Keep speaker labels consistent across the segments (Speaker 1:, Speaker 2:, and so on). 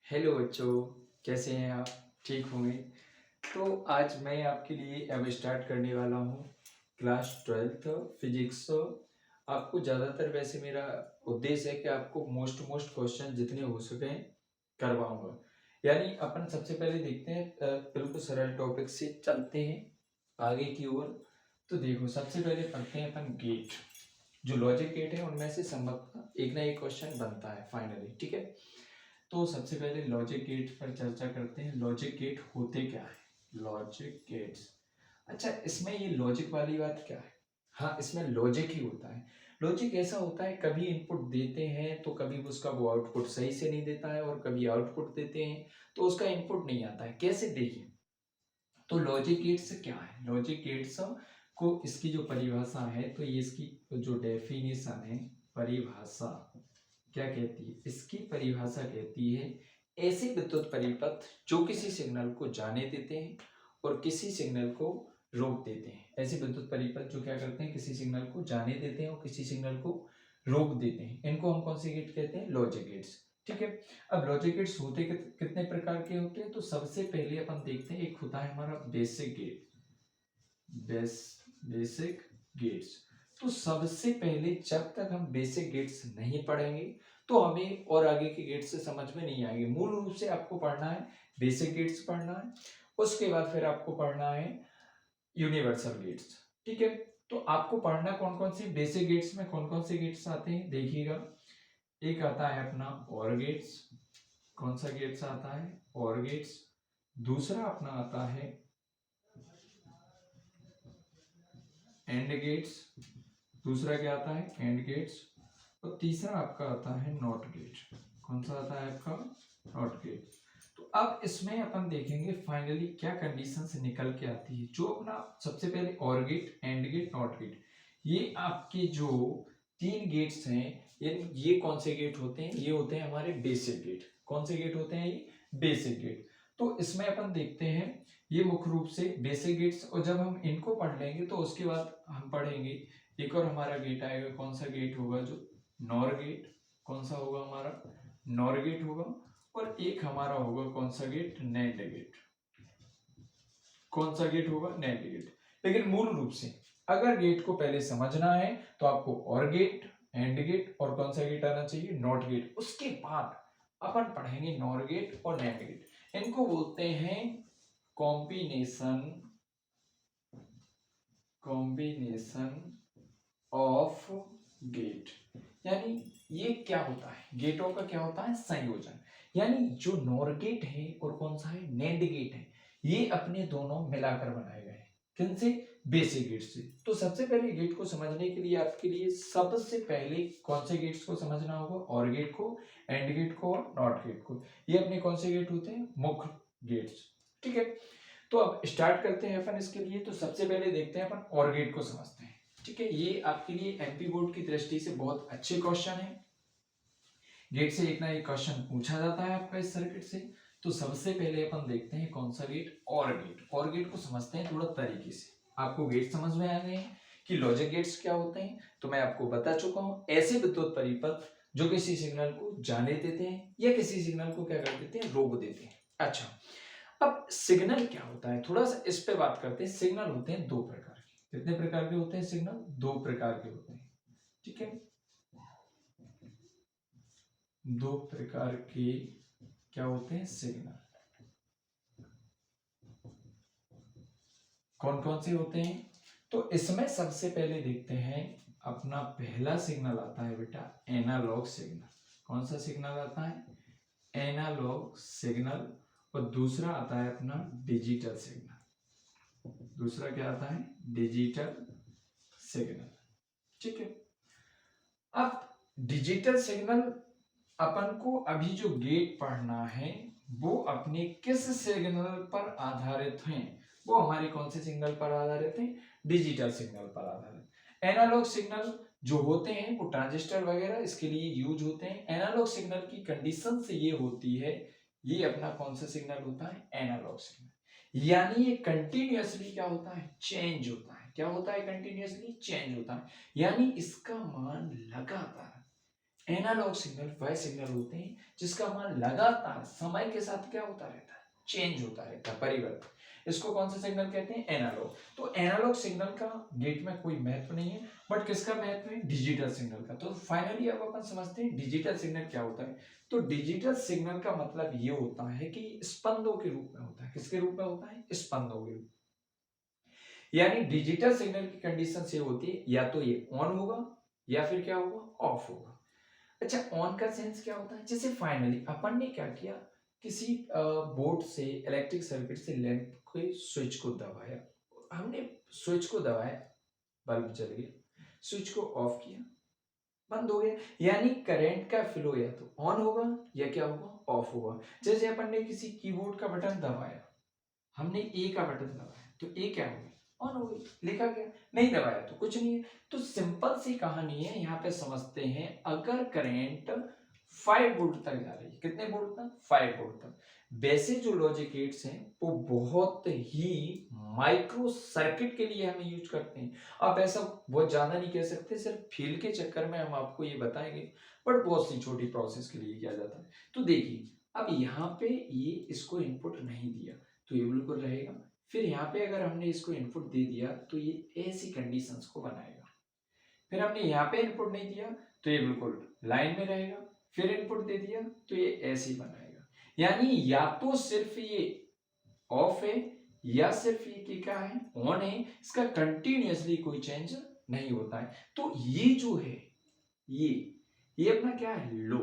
Speaker 1: Hello बच्चों, कैसे हैं आप? ठीक होंगे। तो आज मैं आपके लिए अब स्टार्ट करने वाला हूँ क्लास 12th फिजिक्स। आपको ज़्यादातर वैसे मेरा उद्देश्य है कि आपको मोस्ट क्वेश्चन जितने हो सकें करवाऊंगा। यानी अपन सबसे पहले देखते हैं, बिल्कुल सरल टॉपिक से चलते हैं आगे की ओर। तो देखो, सबसे पहले पढ़ते हैं अपन गेट। जो लॉजिक गेट है उनमें से संभवतः एक ना एक क्वेश्चन बनता है फाइनली, ठीक है। तो सबसे पहले लॉजिक गेट पर चर्चा करते हैं। लॉजिक गेट होते क्या है? लॉजिक गेट्स, अच्छा इसमें ये लॉजिक वाली बात क्या है? हाँ, इसमें लॉजिक ही होता है। लॉजिक ऐसा होता है, कभी इनपुट देते हैं तो कभी उसका वो आउटपुट सही से नहीं देता है, और कभी आउटपुट देते हैं तो उसका इनपुट नहीं आता है। कैसे? देखिए, तो लॉजिक गेट्स क्या है? लॉजिक गेट्स को इसकी जो परिभाषा है, तो ये इसकी जो डेफिनेशन है, परिभाषा क्या कहती है? इसकी परिभाषा कहती है ऐसे विद्युत परिपथ जो किसी सिग्नल को जाने देते हैं और किसी सिग्नल को रोक देते हैं। ऐसे विद्युत परिपथ जो क्या करते हैं, किसी सिग्नल को जाने देते हैं और किसी सिग्नल को रोक देते हैं, इनको हम कौन से गेट कहते हैं? लॉजिक गेट्स, ठीक है। अब लॉजिक गेट्स होते कितने प्रकार के होते हैं? तो सबसे पहले अपन देखते हैं, एक होता है हमारा बेसिक गेट। Basic gates. तो सबसे पहले जब तक हम बेसिक गेट्स नहीं पढ़ेंगे तो हमें और आगे के गेट्स से समझ में नहीं आएंगे। मूल रूप से आपको पढ़ना है बेसिक गेट्स पढ़ना है, उसके बाद फिर आपको पढ़ना है यूनिवर्सल गेट्स, ठीक है। तो आपको पढ़ना कौन कौन सी बेसिक गेट्स में कौन कौन से गेट्स आते हैं, देखिएगा। एक आता है अपना और गेट्स। कौन सा गेट्स आता है? और गेट्स। दूसरा अपना आता है एंड गेट्स। दूसरा क्या आता है? And gates. और तीसरा आपका आता है नॉट गेट। कौन सा आता है आपका? Not gate. तो अब इसमें अपन देखेंगे फाइनली क्या कंडीशन से निकल के आती है। जो अपना सबसे पहले और gate, and gate, not gate, ये आपके जो तीन गेट्स हैं, ये कौन से गेट होते हैं? ये होते हैं हमारे बेसिक गेट। कौन से गेट होते हैं ये? Basic gate. तो इसमें अपन देखते हैं ये मुख्य रूप से बेसिक गेट्स, और जब हम इनको पढ़ लेंगे तो उसके बाद हम पढ़ेंगे एक और हमारा गेट आएगा। कौन सा गेट होगा? जो नॉर गेट। कौन सा होगा हमारा? नॉर गेट होगा। और एक हमारा होगा कौन सा गेट? NAND gate. कौन सा गेट होगा? NAND gate. लेकिन मूल रूप से अगर गेट को पहले समझना है तो आपको और गेट, एंड गेट और कौन सा गेट आना चाहिए? Not gate. उसके बाद अपन पढ़ेंगे नॉर गेट और नेंड गेट। इनको बोलते हैं कॉम्बिनेशन कॉम्बिनेशन ऑफ गेट। यानी ये क्या होता है? गेटों का क्या होता है? संयोजन। यानी जो नॉर गेट है और कौन सा है? नेंड गेट है, ये अपने दोनों मिलाकर बनाए गए हैं। किनसे? बेसिक गेट से। तो सबसे पहले गेट को समझने के लिए आपके लिए सबसे पहले कौन से गेट्स को समझना होगा? और गेट को, एंड गेट को और नॉट गेट को। ये अपने कौन से गेट होते हैं? मुख्य गेट्स, ठीक है। तो अब स्टार्ट करते हैं अपन इसके लिए। तो सबसे पहले देखते हैं अपन और गेट को समझते हैं, ठीक है। ये आपके लिए एमपी बोर्ड की दृष्टि से बहुत अच्छे क्वेश्चन है। गेट से एक ना एक क्वेश्चन पूछा जाता है आपका इस सर्किट से। तो सबसे पहले अपन देखते हैं कौन सा गेट? और गेट। और गेट को समझते हैं थोड़ा तरीके से। आपको गेट समझ में आ गए हैं कि लॉजिक गेट्स क्या होते हैं, तो मैं आपको बता चुका हूं। ऐसे विद्युत परिपथ जो किसी सिग्नल को जाने देते हैं या किसी सिग्नल को क्या कर देते हैं? रोक देते हैं। अच्छा, अब सिग्नल क्या होता है, थोड़ा सा इस पे बात करते हैं। सिग्नल होते हैं दो प्रकार के। कितने प्रकार के होते हैं सिग्नल? दो प्रकार के होते हैं, ठीक है। दो प्रकार के क्या होते हैं? सिग्नल। कौन कौन से होते हैं? तो इसमें सबसे पहले देखते हैं अपना पहला सिग्नल आता है बेटा एनालॉग सिग्नल। कौन सा सिग्नल आता है? Analogue signal. और दूसरा आता है अपना डिजिटल सिग्नल। दूसरा क्या आता है? डिजिटल सिग्नल, ठीक है। अब डिजिटल सिग्नल अपन को अभी जो गेट पढ़ना है वो अपने किस सिग्नल पर आधारित हैं? वो हमारे कौन से सिग्नल पर आधारित हैं? डिजिटल सिग्नल पर आधारित। एनालॉग सिग्नल जो होते हैं वो ट्रांजिस्टर वगैरह इसके लिए यूज होते हैं। एनालॉग सिग्नल की कंडीशन से ये होती है, ये अपना कौन सा सिग्नल होता है? Analogue signal. यानी ये कंटिन्यूअसली क्या होता है? चेंज होता है। क्या होता है? कंटिन्यूअसली चेंज होता है। यानी इसका मान लगातार एनालॉग सिग्नल वह सिग्नल होते हैं जिसका मान लगातार समय के साथ क्या होता रहता है, चेंज होता रहता है, परिवर्तन। इसको कौन सा सिग्नल कहते हैं, एनालॉग। तो एनालॉग सिग्नल का गेट में कोई महत्व नहीं है, बट किसका महत्व है, डिजिटल सिग्नल का। तो फाइनली अब अपन समझते हैं डिजिटल सिग्नल क्या होता है। तो डिजिटल सिग्नल का मतलब ये होता है कि स्पंदों के रूप में होता है। किसके रूप में होता है, स्पंदों के रूप। यानी डिजिटल सिग्नल की कंडीशन ये होती है, या तो ये ऑन होगा या फिर क्या होगा, ऑफ होगा। अच्छा, ऑन का सेंस क्या होता है, जैसे फाइनली अपन ने क्या किया, किसी बोर्ड से, इलेक्ट्रिक सर्किट से लैंप के स्विच को दबाया, हमने स्विच को दबाया, बल्ब जल गया, स्विच को ऑफ किया, बंद हो गया। यानी करंट का फ्लो या तो ऑन होगा या क्या होगा, ऑफ होगा। जैसे अपन ने किसी कीबोर्ड का बटन दबाया, हमने ए का बटन दबाया तो ए क्या हो गई, ऑन हो गई, लिखा गया। नहीं दबाया तो कुछ नहीं है। तो सिंपल सी कहानी है, यहाँ पे समझते हैं। अगर करंट 5 वोल्ट तक जा रही है, कितने वोल्ट तक, 5 वोल्ट तक। वैसे जो लॉजिक गेट्स हैं वो बहुत ही माइक्रो सर्किट के लिए हमें यूज करते हैं। आप ऐसा बहुत ज्यादा नहीं कह सकते, सिर्फ फील के चक्कर में हम आपको ये बताएंगे, बट बहुत सी छोटी प्रोसेस के लिए किया जाता है। तो देखिए, अब यहाँ पे ये इसको इनपुट नहीं दिया तो ये बिल्कुल रहेगा। फिर यहाँ पे अगर हमने इसको इनपुट दे दिया तो ये ऐसी कंडीशंस को बनाएगा। फिर हमने यहाँ पे इनपुट नहीं दिया तो ये बिल्कुल लाइन में रहेगा। फिर इनपुट दे दिया तो ये ऐसे ही बनाएगा। यानी या तो सिर्फ ये ऑफ है या सिर्फ ये क्या है, ऑन है। इसका कंटिन्यूअसली कोई चेंज नहीं होता है। तो ये जो है, ये अपना क्या है, लो।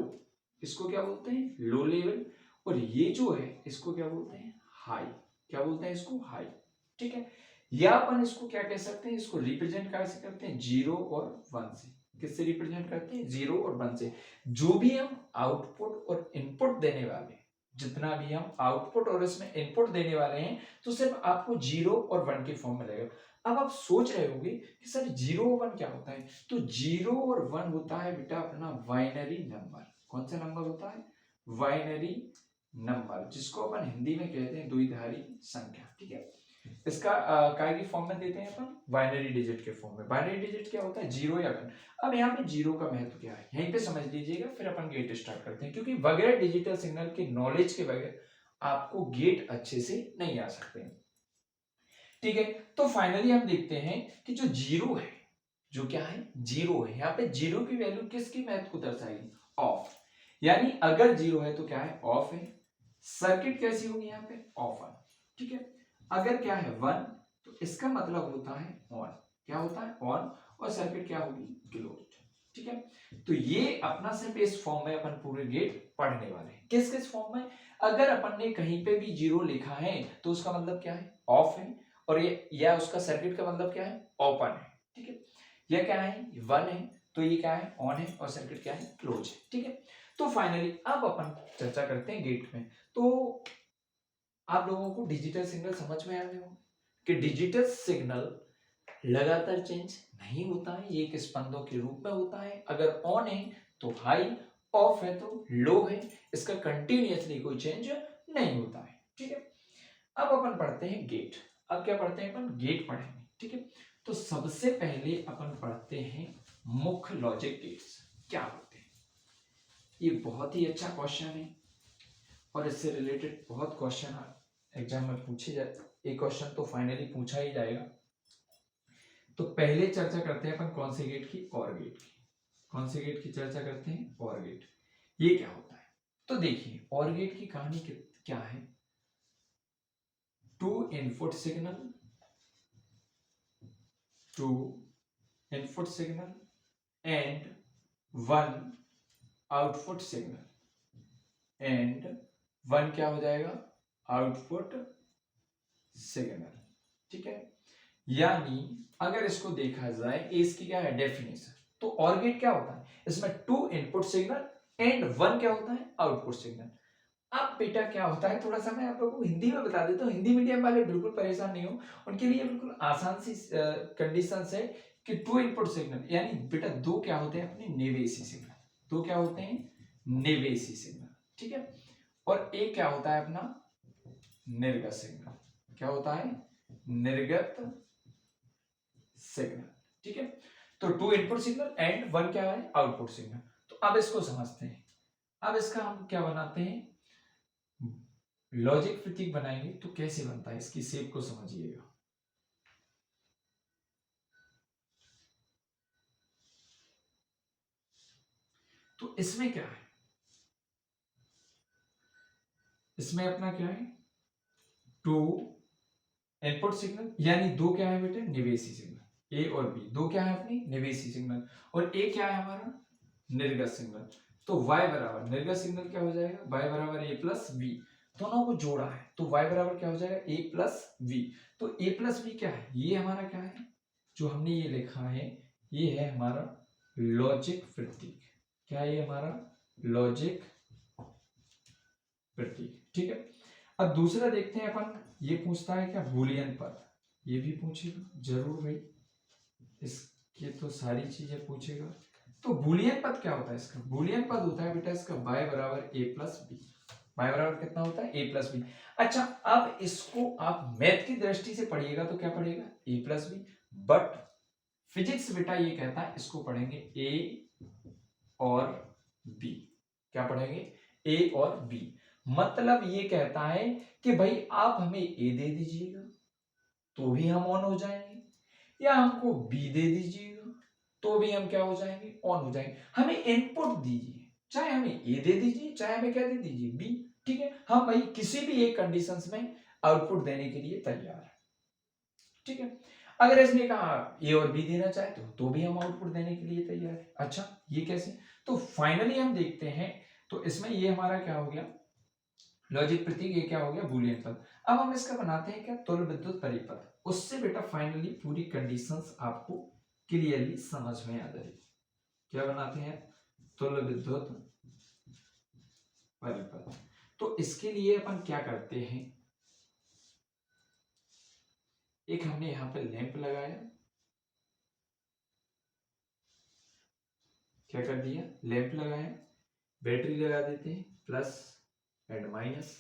Speaker 1: इसको क्या बोलते हैं, लो लेवल। और ये जो है इसको क्या बोलते हैं, हाई। क्या बोलते हैं इसको, हाई। ठीक है। या अपन इसको क्या कह सकते हैं, इसको रिप्रेजेंट कैसे करते हैं, 0 और 1 से। किससे रिप्रेजेंट करते हैं, 0 और 1 से। जो भी हम आउटपुट और इनपुट देने वाले हैं, जितना भी हम आउटपुट और इसमें इनपुट देने वाले हैं, तो सिर्फ आपको 0 और 1 के फॉर्म में लगेगा। अब आप सोच रहे होंगे कि सर 0 और 1 क्या होता है। तो 0 और 1 होता है बेटा अपना बाइनरी नंबर। कौन सा नंबर होता है, बाइनरी नंबर, जिसको अपन हिंदी में कहते हैं द्विधारी संख्या। ठीक है। इसका काय की फॉर्म में देते हैं अपन, बाइनरी डिजिट के फॉर्म में। बाइनरी डिजिट क्या होता है, 0 या 1। अब यहाँ पे 0 का महत्व क्या है, यहीं पे समझ लीजिएगा, फिर अपन गेट स्टार्ट करते हैं। क्योंकि बगैर डिजिटल सिग्नल के नॉलेज के बगैर आपको गेट अच्छे से नहीं आ सकते। ठीक है। तो फाइनली हम देखते हैं कि जो 0 है, जो क्या है, 0 है। यहाँ पे 0 की वैल्यू किसकी महत्व को दर्शाएगी, ऑफ। यानी अगर 0 है तो क्या है, ऑफ है। सर्किट कैसी होगी यहाँ पे, ऑफ ऑन। ठीक है। अगर क्या है 1 तो इसका मतलब होता है ऑन। क्या होता है, ऑन। और सर्किट क्या होगी, क्लोज्ड। ठीक है। तो ये अपना सिर्फ इस फॉर्म में अपन पूरे गेट पढ़ने वाले हैं। किस किस फॉर्म में, अगर अपन ने कहीं पे भी 0 लिखा है तो उसका मतलब क्या है, ऑफ है। और ये या उसका सर्किट का मतलब क्या है, ओपन है। ठीक है। यह क्या है, 1 है तो ये क्या है, ऑन है। और सर्किट क्या है, क्लोज है। ठीक है। तो फाइनली अब अपन चर्चा करते हैं गेट में। तो आप लोगों को डिजिटल सिग्नल समझ में आ गए हो कि डिजिटल सिग्नल लगातार चेंज नहीं होता है, ये एक स्पंदों के रूप में होता है। अगर ऑन है तो हाई, ऑफ है तो लो है। इसका कंटिन्यूअसली कोई चेंज नहीं होता है। ठीक है। अब अपन पढ़ते हैं गेट। अब क्या पढ़ते हैं अपन, गेट पढ़ेंगे। ठीक है। तो सबसे पहले अपन पढ़ते हैं मुख्य लॉजिक गेट्स क्या होते हैं। ये बहुत ही अच्छा क्वेश्चन है और इससे रिलेटेड बहुत क्वेश्चन एग्जाम में पूछे जाए। एक क्वेश्चन तो फाइनली पूछा ही जाएगा। तो पहले चर्चा करते हैं अपन कौन से गेट की, और गेट की। कौन से गेट की चर्चा करते हैं, और गेट। ये क्या होता है, तो देखिए और गेट की कहानी क्या है। 2 input signal, 2 input signal and 1 output signal and 1 क्या हो जाएगा, आउटपुट सिग्नल। ठीक है। यानी अगर इसको देखा जाए, इसकी क्या है डेफिनेशन, तो और गेट क्या होता है, इसमें 2 इनपुट सिग्नल एंड 1 क्या होता है, आउटपुट सिग्नल। अब बेटा क्या होता है, थोड़ा सा मैं आप लोगों को हिंदी में बता देता हूँ। हिंदी मीडियम वाले बिल्कुल परेशान नहीं हो, उनके लिए बिल्कुल आसान सी कंडीशन है कि 2 इनपुट सिग्नल, यानी बेटा 2 क्या होते हैं अपने निवेशी सिग्नल। 2 क्या होते हैं, निवेशी सिग्नल। ठीक है। और एक क्या होता है अपना निर्गत सिग्नल। क्या होता है, निर्गत सिग्नल। ठीक है। तो 2 इनपुट सिग्नल एंड 1 क्या है, आउटपुट सिग्नल। तो अब इसको समझते हैं। अब इसका हम क्या बनाते हैं, लॉजिक प्रतीक बनाएंगे। तो कैसे बनता है, इसकी शेप को समझिएगा। तो इसमें क्या है, इसमें अपना क्या है, टू इनपुट सिग्नल, यानी दो क्या है बेटे, निवेशी सिग्नल। ए और बी दो क्या है अपनी निवेशी सिग्नल, और ए क्या है हमारा निर्गत सिग्नल। तो y बराबर निर्गत सिग्नल क्या हो जाएगा, y बराबर a प्लस बी, दोनों को जोड़ा है तो y बराबर क्या हो जाएगा, a प्लस बी। तो a प्लस बी क्या है, ये हमारा क्या है, जो हमने ये लिखा है, ये है हमारा लॉजिक प्रतीक। क्या है ये हमारा लॉजिक प्रतीक, ठीक है। अब दूसरा देखते हैं अपन, ये पूछता है क्या, बूलियन पद, ये भी पूछेगा जरूर भाई, इसके तो सारी चीजें पूछेगा। तो बूलियन पद क्या होता है, इसका बूलियन पद होता है बेटा इसका y बराबर a प्लस बी। y बराबर कितना होता है, a प्लस बी। अच्छा, अब इसको आप मैथ की दृष्टि से पढ़िएगा तो क्या पढ़ेगा, a plus B, but physics बेटा ये कहता है इसको पढ़ेंगे a और b। क्या पढ़ेंगे, a और b। मतलब ये कहता है कि भाई आप हमें a दे दीजिएगा तो भी हम ऑन हो जाएंगे, या हमको बी दे दीजिएगा तो भी हम क्या हो जाएंगे, ऑन हो जाएंगे। हमें इनपुट दीजिए, चाहे हमें ए दे दीजिए चाहे हमें क्या दे दीजिए, बी, ठीक है। हम भाई किसी भी एक कंडीशंस में आउटपुट देने के लिए तैयार है, ठीक है। अगर इसने कहा ए और बी देना चाहे तो भी हम आउटपुट देने के लिए तैयार है। अच्छा, ये कैसे, तो फाइनली हम देखते हैं, तो इसमें ये हमारा क्या हो गया, लॉजिक प्रतीक, ये क्या हो गया बूलियन पद। अब हम इसका बनाते हैं क्या, तुल्य विद्युत परिपथ। उससे बेटा फाइनली पूरी कंडीशंस आपको क्लियरली समझ में आ जाएगी। क्या बनाते हैं, तुल्य विद्युत परिपथ। तो इसके लिए अपन क्या करते हैं, एक हमने यहां पे लैंप लगाया, क्या कर दिया, लैंप लगाया, बैटरी लगा देते हैं, प्लस एंड माइनस,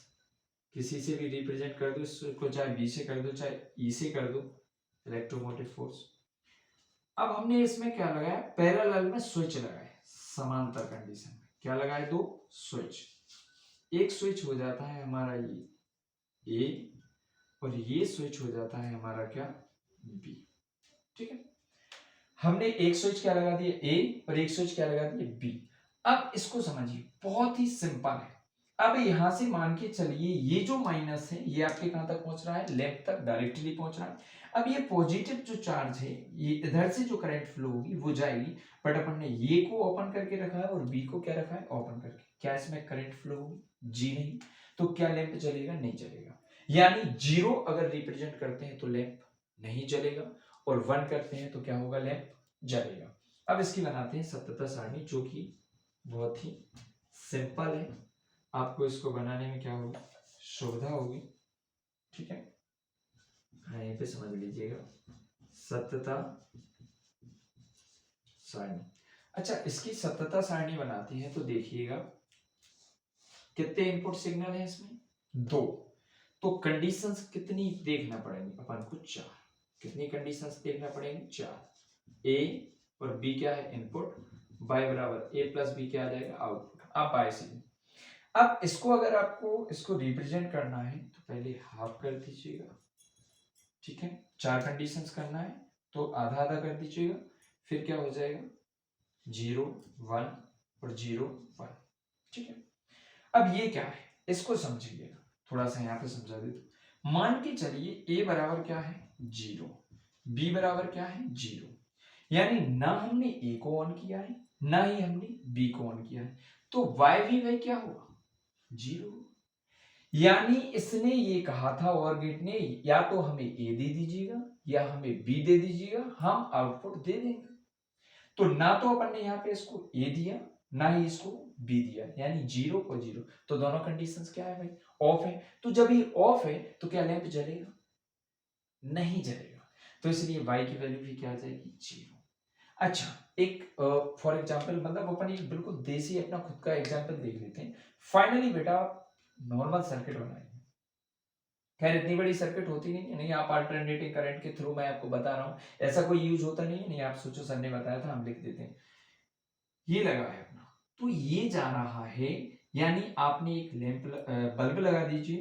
Speaker 1: किसी से भी रिप्रेजेंट कर दो इसको, चाहे बी से कर दो चाहे ई से कर दो, इलेक्ट्रोमोटिव फोर्स। अब हमने इसमें क्या लगाया, पैरेलल में स्विच लगाए, समांतर कंडीशन में क्या लगाए, दो स्विच। एक स्विच हो जाता है हमारा ये ए, और ये स्विच हो जाता है हमारा क्या, बी, ठीक है। हमने एक स्विच क्या लगा दिया, ए, और एक स्विच क्या लगा दिया, बी। अब इसको समझिए, बहुत ही सिंपल है। अब यहां से मान के चलिए ये जो माइनस है ये आपके कहां तक पहुंच रहा है, लेफ्ट तक डायरेक्टली पहुंच रहा है। अब ये पॉजिटिव जो चार्ज है, ये इधर से जो करंट फ्लो होगी वो जाएगी, बट अपन ने ये को ओपन करके रखा है और बी को क्या रखा है, ओपन करके। क्या इसमें करंट फ्लो होगी, जी नहीं, तो क्या लैंप चलेगा, नहीं चलेगा। यानी 0 अगर रिप्रेजेंट करते हैं तो लैंप नहीं चलेगा, और 1 करते हैं तो क्या होगा, लैंप जलेगा। अब इसकी बनाते हैं सत्यता सारणी, जो कि बहुत ही सिंपल है, आपको इसको बनाने में क्या होगी, सुविधा होगी, ठीक है। यहीं पे समझ लीजिएगा, सत्यता सारणी। अच्छा, इसकी सत्यता सारणी बनाती है तो देखिएगा कितने इनपुट सिग्नल है इसमें, दो, तो कंडीशंस कितनी देखना पड़ेंगी अपन को, चार। कितनी कंडीशंस देखना पड़ेंगी, चार। ए और बी क्या है, इनपुट, y बराबर a प्लस बी क्या आ जाएगा, आउटपुट। अब बाय सी, अब इसको अगर आपको इसको रिप्रेजेंट करना है तो पहले हाफ कर दीजिएगा, ठीक है। चार कंडीशंस करना है तो आधा आधा कर दीजिएगा, फिर क्या हो जाएगा, 0 1 और 0 1, ठीक है। अब ये क्या है, इसको समझिएगा, थोड़ा सा यहाँ पे समझा देता। मान के चलिए a बराबर क्या है, 0, b बराबर क्या है, 0, यानी ना हमने a को ऑन किया है ना ही हमने b को ऑन किया है, तो y भी भाई क्या होगा, 0। यानी इसने ये कहा था और गेट ने, या तो हमें a दे दीजिएगा या हमें b दे दीजिएगा, हम आउटपुट दे देंगे। तो ना तो अपन ने यहाँ पे इसको a दिया ना ही इसको b दिया, यानी 0 और 0, तो दोनों कंडीशंस क्या है भाई, ऑफ है। तो जब ये ऑफ है तो क्या लैंप जलेगा, नहीं जलेगा, तो इसलिए y की वैल्यू भी क्या आ जाएगी, 0। अच्छा, एक फॉर एग्जांपल, मतलब अपन एक बिल्कुल देसी अपना खुद का एग्जांपल देख लेते हैं। फाइनली बेटा नॉर्मल सर्किट बनाएंगे, खैर इतनी बड़ी सर्किट होती नहीं है, नहीं आप अल्टरनेटिंग करंट के थ्रू मैं आपको बता रहा हूँ, ऐसा कोई यूज होता नहीं है, नहीं आप सोचो सर ने बताया था हम लिख देते हैं। ये लगा है अपना, तो ये जा रहा है, यानी आपने एक लैंप बल्ब लगा दीजिए,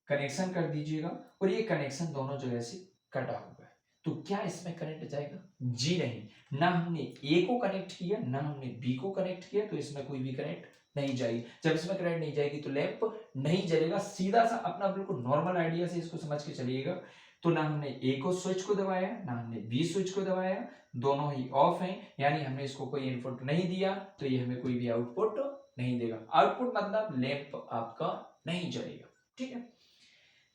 Speaker 1: कनेक्शन कर दीजिएगा, और ये कनेक्शन दोनों जगह से कटा हुआ है, तो क्या इसमें करंट जाएगा? जी नहीं। ना हमने ए को कनेक्ट किया, ना हमने बी को कनेक्ट किया, तो इसमें कोई भी करंट नहीं जाएगी। जब इसमें करंट नहीं जाएगी तो लैंप नहीं जलेगा। सीधा सा अपना बिल्कुल नॉर्मल आइडिया से इसको समझ के चलिएगा। तो ना हमने ए को स्विच को दबाया, ना हमने बी स्विच को दबाया, दोनों ही ऑफ हैं, यानी हमने इसको कोई इनपुट नहीं दिया, तो ये हमें कोई भी आउटपुट नहीं देगा। आउटपुट मतलब लैंप आपका नहीं जलेगा। ठीक है,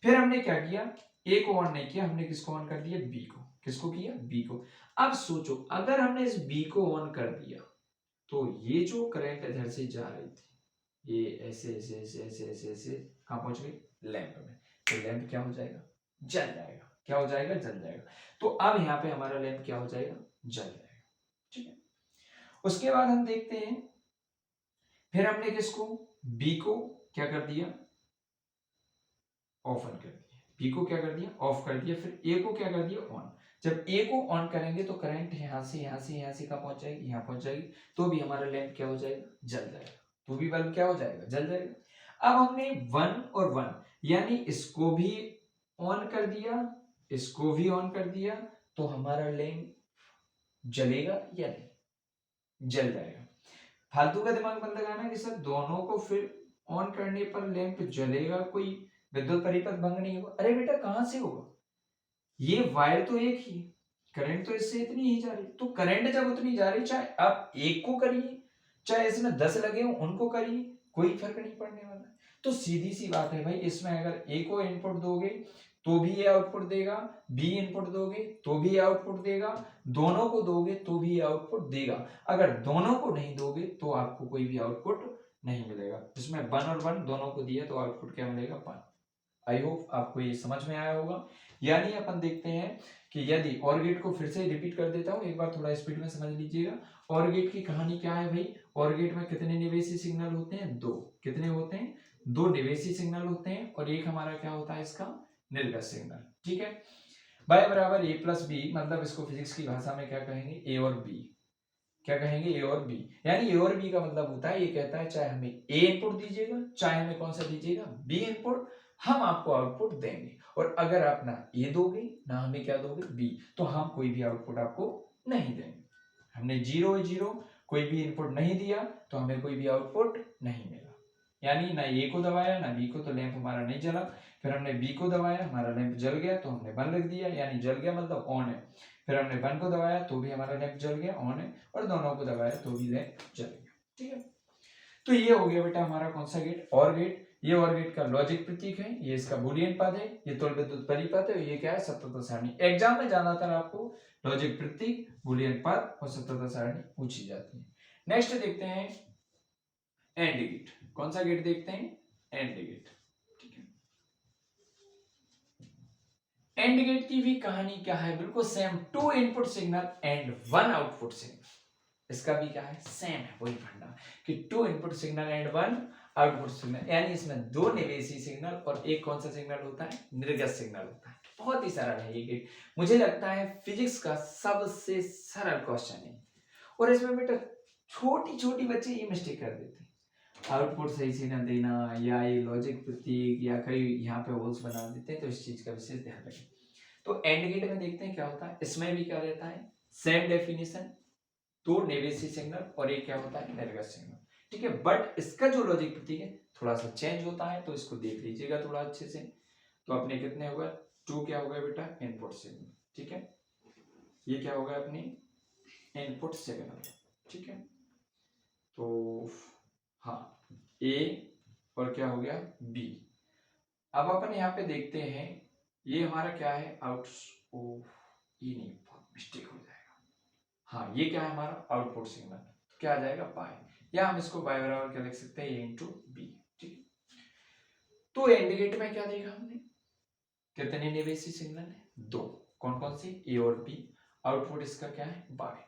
Speaker 1: फिर हमने क्या किया, ए को ऑन नहीं किया, हमने किसको ऑन कर दिया? बी को। किसको किया? बी को। अब सोचो, अगर हमने इस बी को ऑन कर दिया तो ये जो करंट इधर से जा रही थी, ये ऐसे ऐसे ऐसे ऐसे ऐसे ऐसे कहां पहुंच गई? लैंप में। तो लैंप क्या हो जाएगा? जल जाएगा। क्या हो जाएगा? जल जाएगा। तो अब यहाँ पे हमारा लैंप क्या हो जाएगा? जल जाएगा। ठीक है, उसके बाद हम देखते हैं, फिर हमने किसको? बी को क्या कर दिया? ऑफ कर दिया। बी को क्या कर दिया? ऑफ कर दिया। फिर ए को क्या कर दिया? ऑन। जब ए को ऑन करेंगे तो करंट यहां से यहां से यहां से कहां पहुंच जाएगी? यहां पहुंच जाएगी। तो भी हमारा लैंप क्या हो जाएगा? जल जाएगा। तो भी बल्ब क्या हो जाएगा? जल जाएगा। अब हमने 1 और 1 यानी इसको भी ऑन कर दिया, इसको भी ऑन कर दिया, तो हमारा लैंप जलेगा या नहीं? जल जाएगा। फालतू का दिमाग मत लगाना कि सर दोनों को फिर ऑन करने पर लैंप जलेगा, कोई विद्युत परिपथ भंग नहीं होगा। अरे बेटा कहां से होगा? ये वायर तो एक ही, करंट तो इससे इतनी ही जा रही, तो करंट जब उतनी जा रही, चाहे आप एक को करिए, चाहे इसमें 10 लगे हो उनको करिए, कोई फर्क नहीं पड़ने वाला। तो सीधी सी बात है भाई, इसमें अगर ए को इनपुट दोगे तो भी ये आउटपुट देगा, बी इनपुट दोगे तो भी आउटपुट देगा, दोनों को दोगे तो भी आउटपुट देगा। अगर दोनों को नहीं दोगे तो आपको कोई भी आउटपुट नहीं मिलेगा। जिसमें 1 और 1 दोनों को दिया तो आउटपुट क्या मिलेगा? 1। आई होप आपको ये समझ में आया होगा। यानी अपन देखते हैं कि यदि और गेट को फिर से रिपीट कर देता हूं, एक बार थोड़ा स्पीड में समझ लीजिएगा। और गेट की कहानी क्या है भाई? और गेट में कितने निवेशी सिग्नल होते हैं? 2। कितने होते हैं? 2 निवेशी सिग्नल होते हैं, और एक हमारा क्या होता है? इसका निर्गत सिग्नल। ठीक है, बाय बराबर ए प्लस बी, मतलब इसको फिजिक्स की भाषा में क्या कहेंगे? ए और बी। क्या कहेंगे? ए और बी। यानी ए और बी का मतलब होता है, ये कहता है चाहे हमें ए इनपुट दीजिएगा, चाहे हमें कौन सा दीजिएगा? बी इनपुट, हम आपको आउटपुट देंगे। और अगर आप ना ए दोगे ना हमें क्या दोगे? बी, तो हम कोई भी आउटपुट आपको नहीं देंगे। हमने 0 है 0, कोई भी इनपुट नहीं दिया तो हमें कोई भी आउटपुट नहीं मिला। यानी ना ए को दबाया ना बी को, तो लैंप हमारा नहीं जला। फिर हमने बी को दबाया, हमारा लैंप जल गया, तो हमने 1 लिख दिया, यानी जल गया मतलब ऑन है। फिर हमने 1 को दबाया तो भी हमारा लैंप जल गया, ऑन है, और दोनों को दबाया तो भी लैंप जल गया। ठीक है, तो ये हो गया बेटा हमारा कौन सा गेट? और गेट। ये और गेट का लॉजिक प्रतीक है, ये इसका बूलियन पद है, ये तुल्य विद्युत परिपथ है, ये क्या है? सतत सारणी। एग्जाम में ज्यादातर आपको लॉजिक प्रतीक, बूलियन पद और सतत सारणी पूछी जाती है। नेक्स्ट देखते हैं एंड गेट। कौन सा गेट देखते हैं? And gate. ठीक है, एंड गेट की भी कहानी क्या है? बिल्कुल same, 2 input signal and 1 output signal. इसका भी क्या है? सेम है, वही फंडा कि 2 input signal and 1 output signal, यानी इसमें 2 निवेशी सिग्नल और एक कौन सा सिग्नल होता है? निर्गत सिग्नल होता है। बहुत ही सरल है ये गेट, मुझे लगता है फिजिक्स का सबसे सरल क्वेश्चन है। और इसमें बेटा छोटी छोटी बच्चे ये मिस्टेक कर देते हैं, आउटपुट सही से ना देना, या ये लॉजिक प्रतीक, या कई यहाँ पे होल्स बना देते हैं, तो इस चीज का विशेष ध्यान रखें। तो एंड गेट में देखते हैं क्या होता है। इसमें भी क्या रहता है? सेम डेफिनेशन, 2 निवेशी सिग्नल और एक क्या होता है? निर्गत सिग्नल। ठीक है, बट इसका जो लॉजिक प्रतीक है थोड़ा सा चेंज होता है, तो इसको देख लीजिएगा थोड़ा अच्छे से। तो अपने कितने हो गए? 2 क्या हो गया बेटा? Input signal. ठीक है, ये क्या हो गया? अपनी इनपुट सिग्नल। ठीक है, तो हाँ, ए और क्या हो गया? बी। अब अपन यहाँ पे देखते हैं, ये हमारा क्या है? आउट, ओ ये नहीं, बहुत मिस्टेक हो जाएगा। हाँ, ये क्या है? हमारा आउटपुट सिग्नल। तो क्या आ जाएगा? पाई, या हम इसको बाय बराबर क्या लिख सकते हैं? ए इंटू बी। ठीक है, तो एंड गेट में क्या देखा हमने? कितने निवेशी सिग्नल है? 2। कौन कौन सी? ए और बी। आउटपुट इसका क्या है? बाय।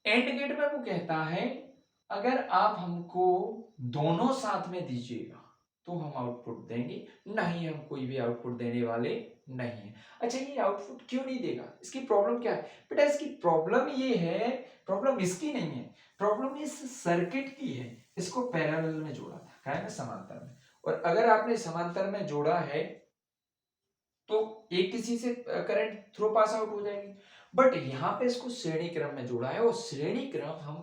Speaker 1: एंड गेट में वो कहता है अगर आप हमको दोनों साथ में दीजिएगा तो हम आउटपुट देंगे, नहीं हम कोई भी आउटपुट देने वाले नहीं है। अच्छा, ये आउटपुट क्यों नहीं देगा, इसकी प्रॉब्लम क्या है बेटा? इसकी प्रॉब्लम ये है, प्रॉब्लम इसकी नहीं है, प्रॉब्लम इस सर्किट की है। इसको पैरेलल में जोड़ा था, क्या है ना, समांतर में। और अगर आपने समांतर में जोड़ा है तो एक किसी से करंट थ्रू पास आउट हो जाएगी, बट यहाँ पे इसको श्रेणी क्रम में जोड़ा है। और श्रेणी क्रम हम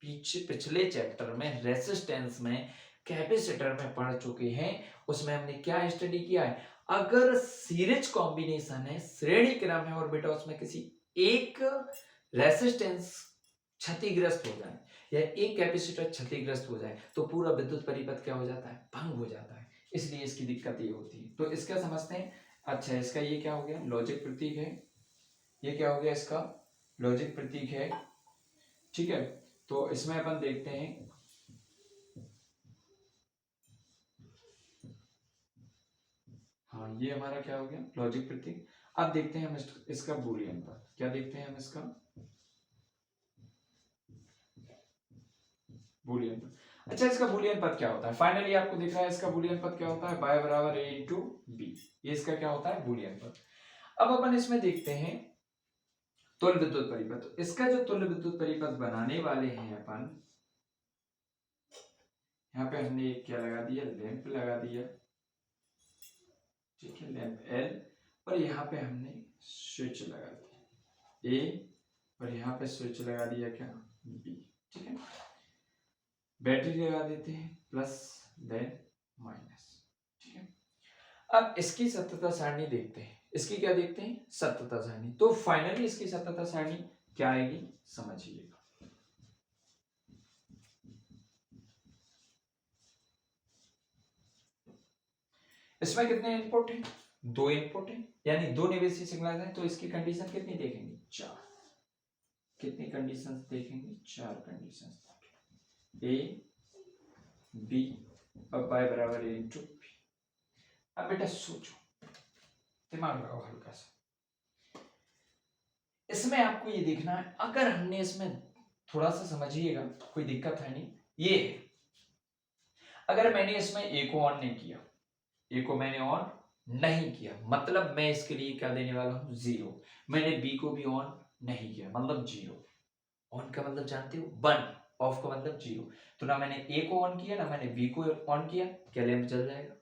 Speaker 1: पिछले चैप्टर में रेसिस्टेंस में कैपेसिटर में पढ़ चुके हैं। उसमें हमने क्या स्टडी किया है, अगर सीरीज कॉम्बिनेशन है, श्रेणी क्रम है, और बेटा उसमें किसी एक रेसिस्टेंस क्षतिग्रस्त हो जाए या एक कैपेसिटर क्षतिग्रस्त हो जाए तो पूरा विद्युत परिपथ क्या हो जाता है, भंग हो जाता है। इसलिए इसकी दिक्कत ये होती है। तो इसका समझते हैं। अच्छा, इसका ये क्या हो गया, लॉजिक प्रतीक है। ये क्या हो गया, इसका लॉजिक प्रतीक है। ठीक है, तो इसमें अपन देखते हैं, हाँ ये हमारा क्या हो गया, लॉजिक प्रतीक। अब देखते हैं हम इसका बूलियन पद। क्या देखते हैं हम इसका बूलियन पद। अच्छा, इसका बूलियन पद क्या होता है, फाइनली आपको दिख रहा है इसका बूलियन पद क्या होता है, y बराबर a इंटू बी। ये इसका क्या होता है, बूलियन पद। अब अपन इसमें देखते हैं तुल्य विद्युत परिपथ। तो इसका जो तुल्य विद्युत परिपथ बनाने वाले हैं अपन, यहाँ पे हमने क्या लगा दिया, लैंप लगा दिया। ठीक है, लैंप एल, और यहाँ पे हमने स्विच लगा दिया ए, और यहाँ पे स्विच लगा दिया क्या, बी। ठीक है, बैटरी लगा देते हैं प्लस देन माइनस। ठीक है, अब इसकी सत्यता सारणी देखते हैं। इसकी क्या देखते हैं, सत्यता सारणी। तो फाइनली इसकी सत्यता सारणी क्या आएगी, समझिएगा। इसमें कितने इनपुट हैं, दो इनपुट हैं, यानी दो निवेशी सिग्नल हैं। तो इसकी कंडीशन कितनी देखेंगे, चार। कितनी कंडीशंस देखेंगे, चार कंडीशंस। ए बी और y बराबर a इंटू बी। अब बेटा सोचो, दिमाग लगाओ हल्का सा। इसमें आपको ये देखना है, अगर हमने इसमें थोड़ा सा समझिएगा, कोई दिक्कत है नहीं। ये अगर मैंने इसमें ए को ऑन नहीं किया, ए को मैंने ऑन नहीं किया, मतलब मैं इसके लिए क्या देने वाला हूं, जीरो। मैंने बी को भी ऑन नहीं किया, मतलब जीरो। ऑन का मतलब जानते हो, वन। ऑफ का मतलब जीरो। तो ना मैंने ए को ऑन किया, ना मैंने बी को ऑन किया, क्या लैंप जल जाएगा,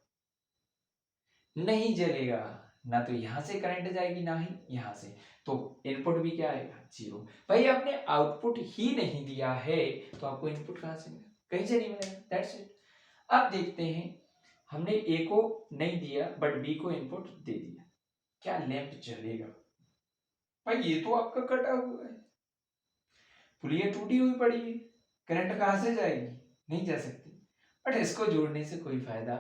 Speaker 1: नहीं जलेगा। ना तो यहां से करंट जाएगी, ना ही यहां से। तो इनपुट भी क्या आएगा, जीरो। भाई आपने आउटपुट ही नहीं दिया है तो आपको इनपुट कहां से मिलेगा, कहीं से नहीं मिलेगा। That's it. अब देखते हैं, हमने ए को नहीं दिया बट बी को इनपुट दे दिया, क्या लैंप जलेगा। भाई ये तो आपका कटा हुआ है, पुलिया टूटी हुई पड़ी है, करंट कहां से जाएगी, नहीं जा सकती। बट इसको जोड़ने से कोई फायदा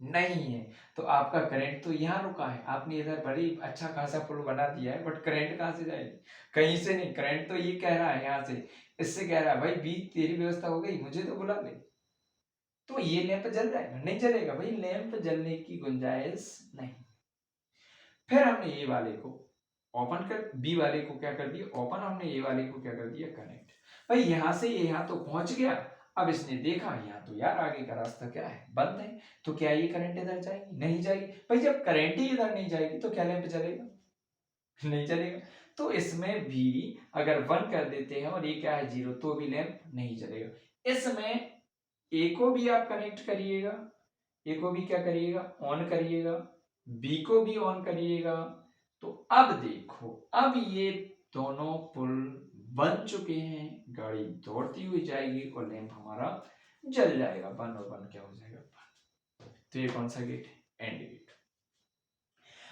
Speaker 1: नहीं है। तो आपका करंट तो यहाँ रुका है, आपने इधर बड़ी अच्छा खासा पुल बना दिया है, बट करंट कहाँ से जाएगी, कहीं से नहीं। करंट तो ये कह रहा है यहाँ से, इससे कह रहा है भाई बी तेरी व्यवस्था हो गई, मुझे तो बुला ले। तो ये लैंप जल जाएगा, नहीं जलेगा। भाई लैंप जलने की गुंजाइश नहीं। फिर हमने ए वाले को ओपन कर, बी वाले को क्या कर दिया ओपन, हमने ए वाले को क्या कर दिया कनेक्ट। भाई यहां से ये यहाँ तो पहुंच गया। अब इसने देखा यहाँ तो यार आगे का रास्ता क्या है, बंद है। तो क्या ये करंट इधर जाएगी, नहीं जाएगी। भाई जब करंट ही इधर नहीं जाएगी तो क्या लैंप जलेगा, नहीं चलेगा। तो इसमें भी अगर वन कर देते हैं और ये क्या है जीरो, तो भी लैंप नहीं जलेगा। इसमें ए को भी आप कनेक्ट करिएगा, ए को भी क्या करिएगा, ऑन करिएगा, बी को भी ऑन करिएगा। तो अब देखो, अब ये दोनों पुल बन चुके हैं, गाड़ी दौड़ती हुई जाएगी और लैंप हमारा जल जाएगा। बन और बन क्या हो जाएगा, बन। तो ये कौन सा गेट है, एंड गेट।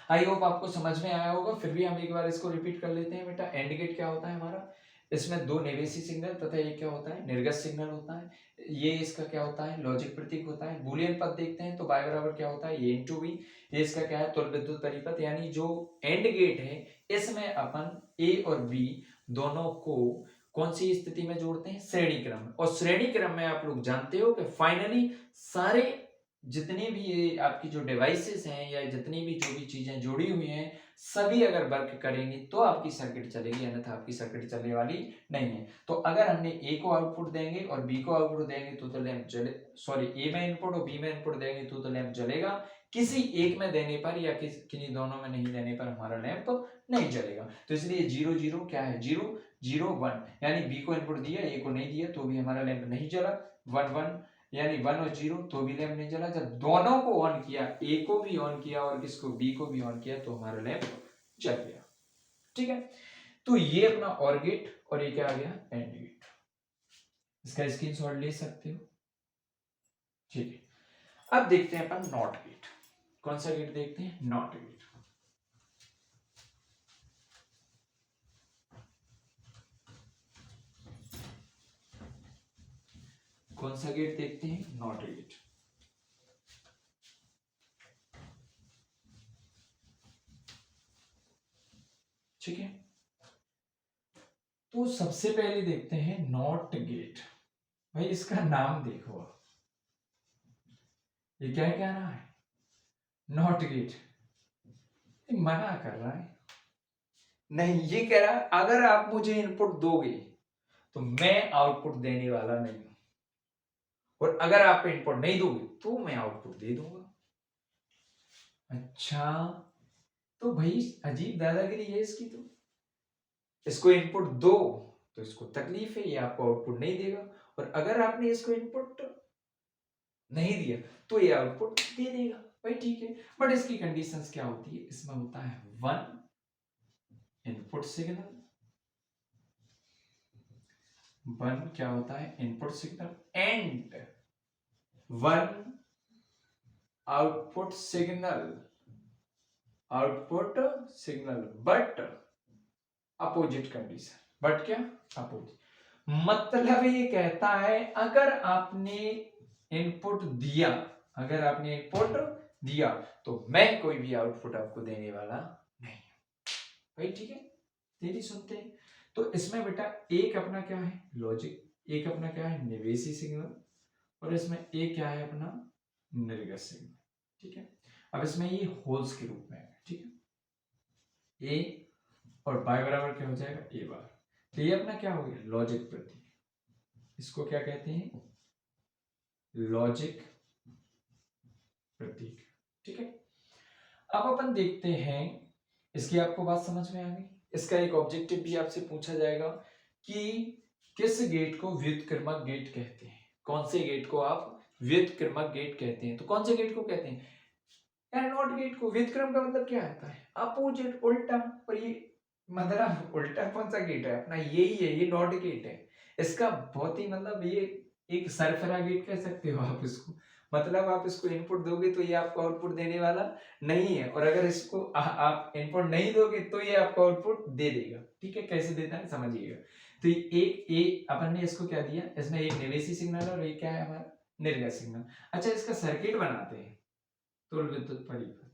Speaker 1: आई होप आपको समझ में आया होगा। फिर भी हम एक बार इसको रिपीट कर लेते हैं बेटा। एंड गेट क्या होता है हमारा, इसमें दो निवेशी सिग्नल तथा ये क्या होता है, निर्गत सिग्नल होता है। ये इसका क्या होता है, लॉजिक प्रतीक होता है। बूलियन पद देखते हैं तो y बराबर क्या होता है, a इंटू बी। ये इसका क्या है, तुल्य विद्युत परिपथ। यानी जो एंड गेट है, इसमें अपन a और b दोनों को कौन सी स्थिति में जोड़ते हैं, श्रेणी क्रम में। और श्रेणी क्रम में आप लोग जानते हो कि फाइनली सारे जितने भी ये आपकी जो डिवाइसेस हैं या जितनी भी जो भी चीजें जुड़ी हुई हैं, सभी अगर वर्क करेंगी तो आपकी सर्किट चलेगी, अन्यथा आपकी सर्किट चलने वाली नहीं है। तो अगर हमने ए को आउटपुट देंगे और बी को आउटपुट देंगे तो लैंप जले, सॉरी ए में इनपुट और बी में इनपुट देंगे तो लैंप जलेगा। किसी एक में देने पर या किन्हीं दोनों में नहीं देने पर हमारा लैंप नहीं जलेगा। तो इसलिए 0 0 क्या है, 0 0 1, यानी बी को इनपुट दिया, ए को नहीं दिया तो भी हमारा लैंप नहीं जला। 1 1 यानी 1 और 0 तो भी लैंप नहीं जला। जब दोनों को ऑन किया, ए को भी ऑन किया और किसको, बी को भी ऑन किया, तो हमारा लैंप जल गया। ठीक है, तो ये अपना और गेट और ये क्या आ गया, एंड गेट। इसका स्क्रीनशॉट ले सकते हो। ठीक है, अब देखते हैं अपन नॉट गेट। कौन सा गेट देखते हैं, नॉट गेट। कौन सा गेट देखते हैं, नॉट गेट। ठीक है, तो सबसे पहले देखते हैं नॉट गेट। भाई इसका नाम देखो, ये क्या क्या रहा है, नॉट गेट। मना कर रहा है, नहीं, ये कह रहा है अगर आप मुझे इनपुट दोगे तो मैं आउटपुट देने वाला नहीं हूं, और अगर आप इनपुट नहीं दोगे तो मैं आउटपुट दे दूंगा। अच्छा, तो भाई अजीब दादागिरी है इसकी। तो इसको इनपुट दो तो इसको तकलीफ है, ये आपको आउटपुट नहीं देगा, और अगर आपने इसको इनपुट नहीं दिया तो ये आउटपुट दे देगा। भाई ठीक है, बट इसकी कंडीशंस क्या होती है, इसमें होता है 1 इनपुट सिग्नल, 1 क्या होता है, input signal, and 1 output signal, output signal, but opposite condition. But क्या, अपोजिट, मतलब ये कहता है अगर आपने इनपुट दिया, अगर आपने इनपुट दिया तो मैं कोई भी आउटपुट आपको देने वाला नहीं। भाई ठीक है, तेरी सुनते हैं। तो इसमें बेटा एक अपना क्या है, लॉजिक, एक अपना क्या है, निवेशी सिग्नल, और इसमें एक क्या है अपना, निर्गत सिग्नल। ठीक है, अब इसमें ये होल्स के रूप में है। ठीक है, ए और बाय बराबर क्या हो जाएगा, ए बार। तो ये अपना क्या हो गया, लॉजिक प्रतीक। इसको क्या कहते हैं, लॉजिक प्रतीक। ठीक है, अब अपन देखते हैं, इसकी आपको बात समझ में आ गई। इसका एक ऑब्जेक्टिव भी आपसे पूछा जाएगा कि किस गेट को व्युत्क्रमक गेट कहते हैं। कौन से गेट को आप व्युत्क्रमक गेट कहते हैं, तो कौन से गेट को कहते हैं, यार नॉट गेट को। व्युत्क्रम का मतलब क्या आता है, अपोजिट, उल्टा। और ये मतलब उल्टा कौन सा गेट है अपना, यही है, ये नॉट गेट है। इसका बहुत ही मतलब ये एक सरफरा गेट कह सकते हो आप इसको। मतलब आप इसको इनपुट दोगे तो ये आपको आउटपुट देने वाला नहीं है, और अगर इसको आप इनपुट नहीं दोगे तो ये आपको आउटपुट दे देगा। ठीक है, कैसे देता है समझिएगा। तो एक अपन ने इसको क्या दिया, इसमें एक निवेशी सिग्नल और एक क्या है हमारा, निर्गत सिग्नल। अच्छा, इसका सर्किट बनाते हैं, तो विद्युत परिपथ।